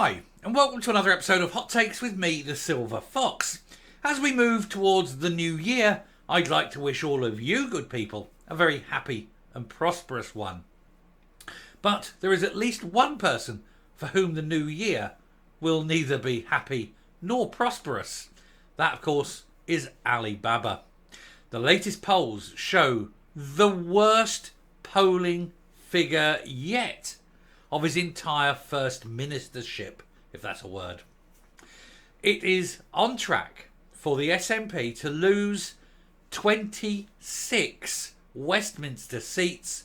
Hi, and welcome to another episode of Hot Takes with me, the Silver Fox. As we move towards the new year, I'd like to wish all of you good people a very happy and prosperous one. But there is at least one person for whom the new year will neither be happy nor prosperous. That, of course, is Alibaba. The latest polls show the worst polling figure yet of his entire first ministership, if that's a word. It is on track for the SNP to lose 26 Westminster seats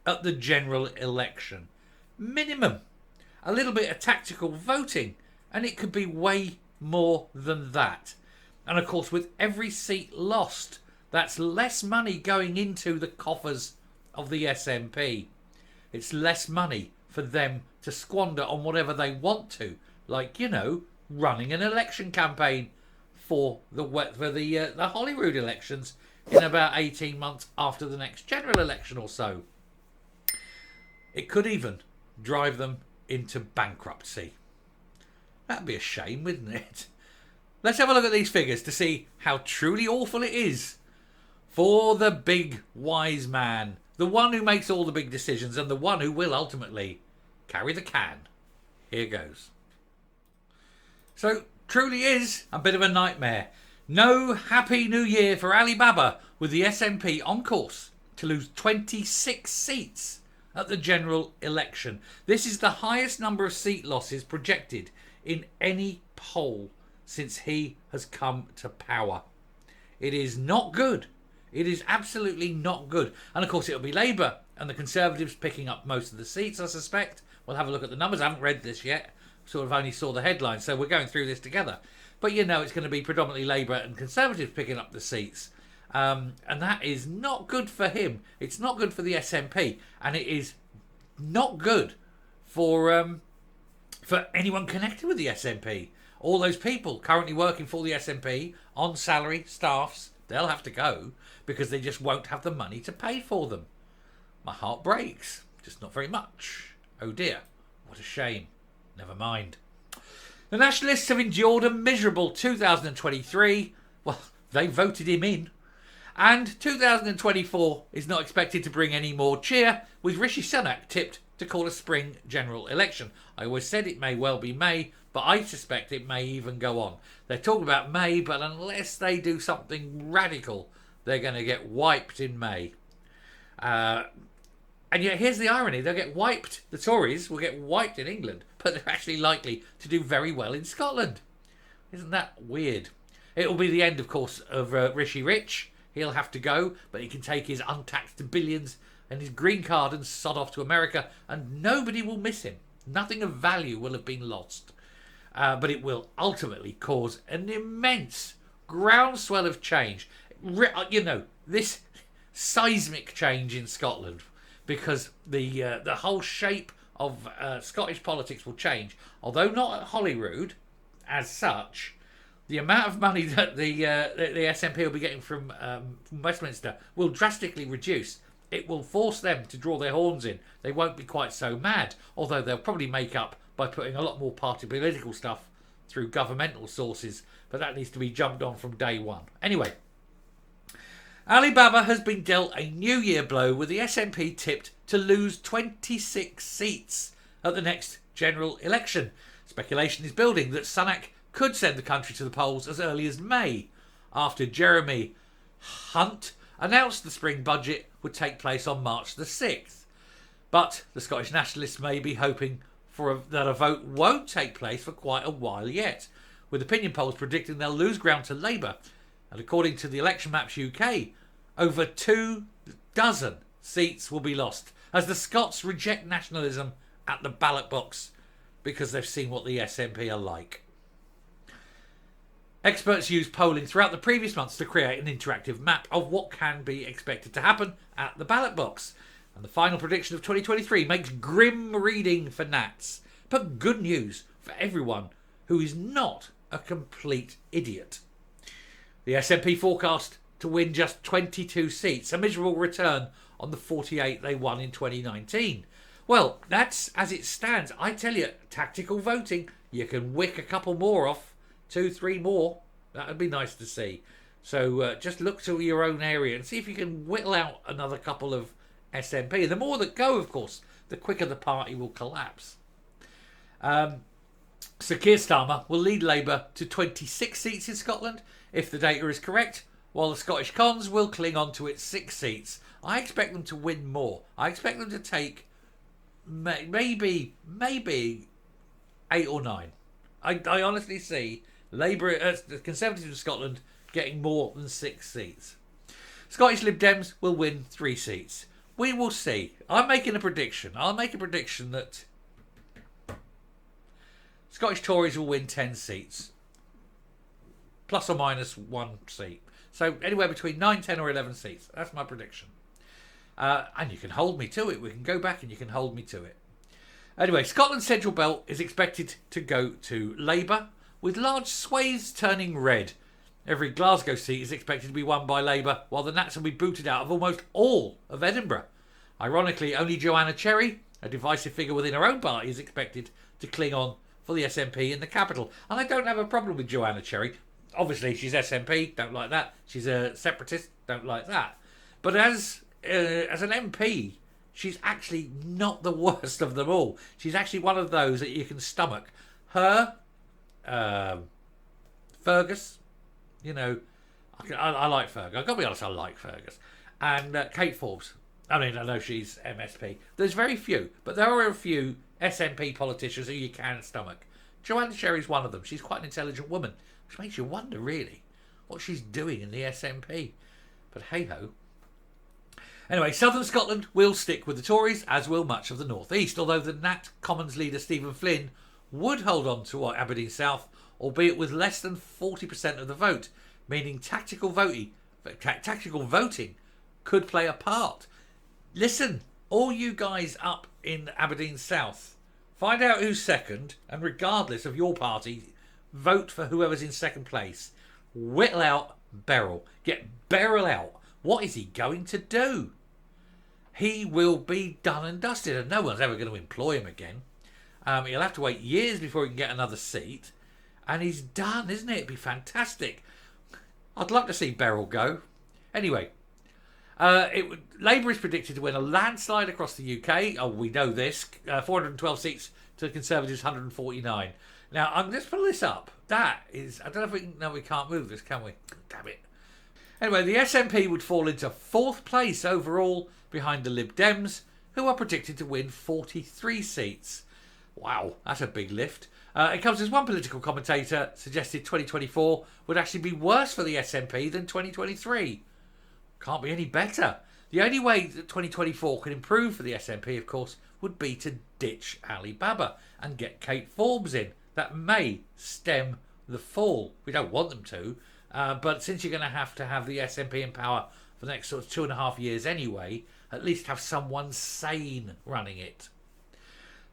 at the general election. Minimum. A little bit of tactical voting, and it could be way more than that. And of course, with every seat lost, that's less money going into the coffers of the SNP. It's less money for them to squander on whatever they want to, like, running an election campaign for the Holyrood elections in about 18 months after the next general election or so. It could even drive them into bankruptcy. That'd be a shame, wouldn't it? Let's have a look at these figures to see how truly awful it is for the big wise man, the one who makes all the big decisions and the one who will ultimately carry the can. Here goes. So, truly is a bit of a nightmare. No happy new year for Alibaba, with the SNP on course to lose 26 seats at the general election. This is the highest number of seat losses projected in any poll since he has come to power. It is not good. It is absolutely not good. And of course it'll be Labour and the Conservatives picking up most of the seats, I suspect. We'll have a look at the numbers. I haven't read this yet. Sort of only saw the headlines, so we're going through this together. But it's going to be predominantly Labour and Conservatives picking up the seats. And that is not good for him. It's not good for the SNP. And it is not good for anyone connected with the SNP. All those people currently working for the SNP on salary, staffs, they'll have to go because they just won't have the money to pay for them. My heart breaks. Just not very much. Oh dear, what a shame. Never mind. The Nationalists have endured a miserable 2023. Well, they voted him in. And 2024 is not expected to bring any more cheer, with Rishi Sunak tipped to call a spring general election. I always said it may well be May, but I suspect it may even go on. They're talking about May, but unless they do something radical, they're going to get wiped in May. And yet here's the irony. They'll get wiped. The Tories will get wiped in England, but they're actually likely to do very well in Scotland. Isn't that weird? It will be the end, of course, of Rishi Rich. He'll have to go, but he can take his untaxed billions and his green card and sod off to America, and nobody will miss him. Nothing of value will have been lost. But it will ultimately cause an immense groundswell of change. This seismic change in Scotland, because the whole shape of Scottish politics will change. Although not at Holyrood as such, the amount of money that the SNP will be getting from Westminster will drastically reduce. It will force them to draw their horns in. They won't be quite so mad, although they'll probably make up by putting a lot more party political stuff through governmental sources, but that needs to be jumped on from day one. Anyway, Alibaba has been dealt a New Year blow, with the SNP tipped to lose 26 seats at the next general election. Speculation is building that Sunak could send the country to the polls as early as May, after Jeremy Hunt announced the spring budget would take place on March the 6th. But the Scottish Nationalists may be hoping that a vote won't take place for quite a while yet, with opinion polls predicting they'll lose ground to Labour. And according to the Election Maps UK, over 24 seats will be lost as the Scots reject nationalism at the ballot box because they've seen what the SNP are like. Experts used polling throughout the previous months to create an interactive map of what can be expected to happen at the ballot box. And the final prediction of 2023 makes grim reading for Nats, but good news for everyone who is not a complete idiot. The SNP forecast to win just 22 seats, a miserable return on the 48 they won in 2019. Well, that's as it stands. I tell you, tactical voting, you can wick a couple more off, 2, 3 more. That would be nice to see. So just look to your own area and see if you can whittle out another couple of SNP. The more that go, of course, the quicker the party will collapse. So Keir Starmer will lead Labour to 26 seats in Scotland, if the data is correct, while the Scottish Cons will cling on to its 6 seats. I expect them to win more. I expect them to take maybe 8 or 9. I honestly see Labour, the Conservatives of Scotland, getting more than 6 seats. Scottish Lib Dems will win 3 seats. We will see. I'm making a prediction. I'll make a prediction that Scottish Tories will win 10 seats. Plus or minus 1 seat. So anywhere between 9, 10 or 11 seats. That's my prediction. And you can hold me to it. We can go back and you can hold me to it. Anyway, Scotland's Central Belt is expected to go to Labour, with large swathes turning red. Every Glasgow seat is expected to be won by Labour, while the Nats will be booted out of almost all of Edinburgh. Ironically, only Joanna Cherry, a divisive figure within her own party, is expected to cling on for the SNP in the capital. And I don't have a problem with Joanna Cherry. Obviously, she's SNP, don't like that. She's a separatist, don't like that. But as an MP, she's actually not the worst of them all. She's actually one of those that you can stomach. Her, Fergus, you know, I like Fergus. I've got to be honest, I like Fergus. And Kate Forbes. I mean, I know she's MSP. There's very few, but there are a few SNP politicians who you can stomach. Joanna Cherry's one of them. She's quite an intelligent woman, which makes you wonder, really, what she's doing in the SNP. But hey-ho. Anyway, Southern Scotland will stick with the Tories, as will much of the North East, although the Nat Commons leader Stephen Flynn would hold on to Aberdeen South, albeit with less than 40% of the vote, meaning tactical voting could play a part. Listen, all you guys up in Aberdeen South, find out who's second, and regardless of your party, vote for whoever's in second place. Whittle out Beryl. Get Beryl out. What is he going to do? He will be done and dusted, and no one's ever going to employ him again. He'll have to wait years before he can get another seat, and he's done, isn't it? It'd be fantastic. I'd love to see Beryl go. Anyway, Labour is predicted to win a landslide across the UK. Oh, we know this. 412 seats to the Conservatives, 149. Now, I'm just putting this up. That is, I don't know if we can, no, we can't move this, can we? Damn it. Anyway, the SNP would fall into 4th place overall behind the Lib Dems, who are predicted to win 43 seats. Wow, that's a big lift. It comes as one political commentator suggested 2024 would actually be worse for the SNP than 2023. Can't be any better. The only way that 2024 can improve for the SNP, of course, would be to ditch Ali Baba and get Kate Forbes in. That may stem the fall. We don't want them to, but since you're going to have the SNP in power for the next sort of 2.5 years anyway, at least have someone sane running it.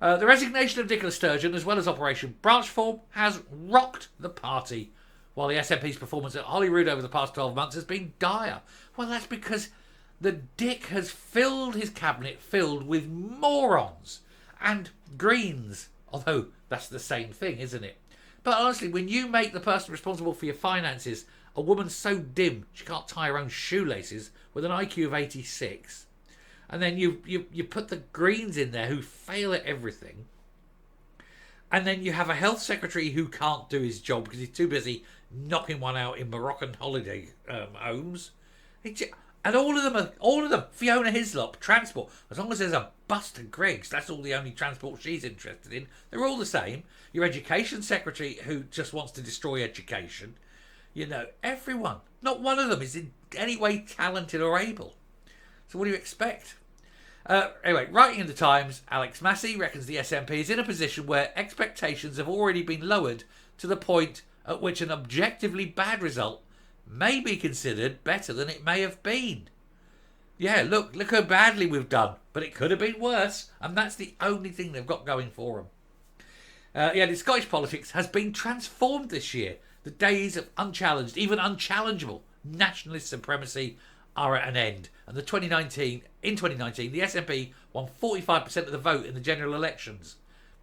The resignation of Nicola Sturgeon, as well as Operation Branchform, has rocked the party, while the SNP's performance at Holyrood over the past 12 months has been dire. Well, that's because the Dick has filled his cabinet filled with morons and Greens, although that's the same thing, isn't it? But honestly, when you make the person responsible for your finances a woman so dim she can't tie her own shoelaces with an IQ of 86, and then you put the Greens in there who fail at everything, and then you have a health secretary who can't do his job because he's too busy knocking one out in Moroccan holiday homes, and all of them, Fiona Hislop, transport, as long as there's a bus to Greggs, that's all the only transport she's interested in. They're all the same. Your education secretary who just wants to destroy education. You know, everyone. Not one of them is in any way talented or able. So what do you expect? Anyway, writing in the Times, Alex Massey reckons the SNP is in a position where expectations have already been lowered to the point at which an objectively bad result may be considered better than it may have been. Yeah, look how badly we've done, but it could have been worse, and that's the only thing they've got going for them. The Scottish politics has been transformed this year. The days of unchallenged, even unchallengeable nationalist supremacy are at an end. And in 2019, the SNP won 45% of the vote in the general elections.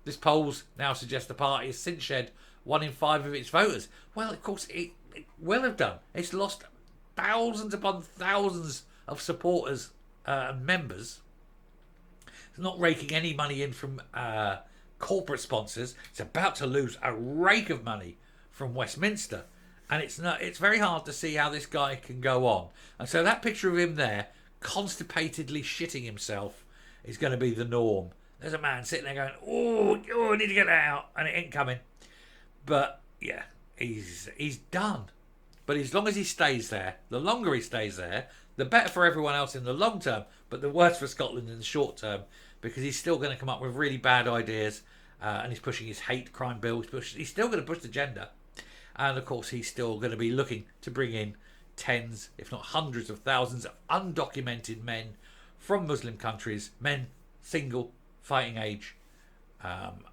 This polls now suggest the party has since shed 1 in 5 of its voters. Well, of course, it will have done. It's lost thousands upon thousands of supporters and members. It's not raking any money in from corporate sponsors. It's about to lose a rake of money from Westminster. And it's very hard to see how this guy can go on. And so that picture of him there, constipatedly shitting himself, is going to be the norm. There's a man sitting there going, oh, I need to get that out. And it ain't coming. But, yeah, he's done. But as long as he stays there, the longer he stays there, the better for everyone else in the long term, but the worse for Scotland in the short term, because he's still going to come up with really bad ideas, and he's pushing his hate crime bill. He's still going to push the gender. And, of course, he's still going to be looking to bring in tens, if not hundreds of thousands of undocumented men from Muslim countries, men, single, fighting age,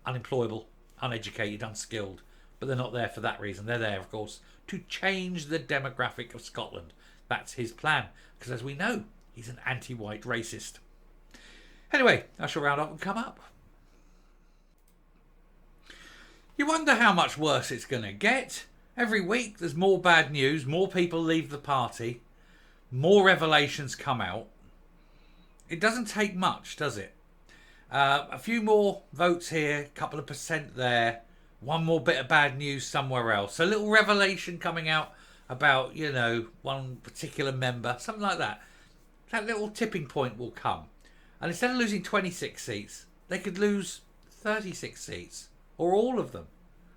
unemployable, uneducated, unskilled. But they're not there for that reason. They're there, of course, to change the demographic of Scotland. That's his plan. Because as we know, he's an anti-white racist. Anyway, I shall round up and come up. You wonder how much worse it's going to get. Every week there's more bad news, more people leave the party, more revelations come out. It doesn't take much, does it? A few more votes here, a couple of percent there, one more bit of bad news somewhere else. A little revelation coming out about, one particular member, something like that. That little tipping point will come. And instead of losing 26 seats, they could lose 36 seats, or all of them.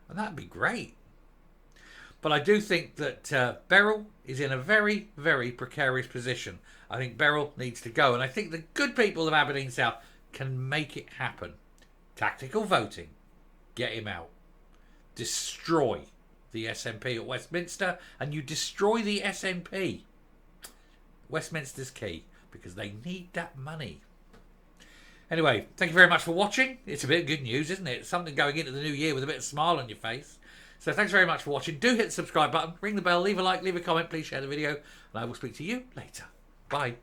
And that'd be great. But I do think that Beryl is in a very, very precarious position. I think Beryl needs to go. And I think the good people of Aberdeen South can make it happen. Tactical voting. Get him out. Destroy the SNP at Westminster. And you destroy the SNP. Westminster's key. Because they need that money. Anyway, thank you very much for watching. It's a bit of good news, isn't it? It's something going into the new year with a bit of smile on your face. So thanks very much for watching. Do hit the subscribe button, ring the bell, leave a like, leave a comment, please share the video, and I will speak to you later. Bye.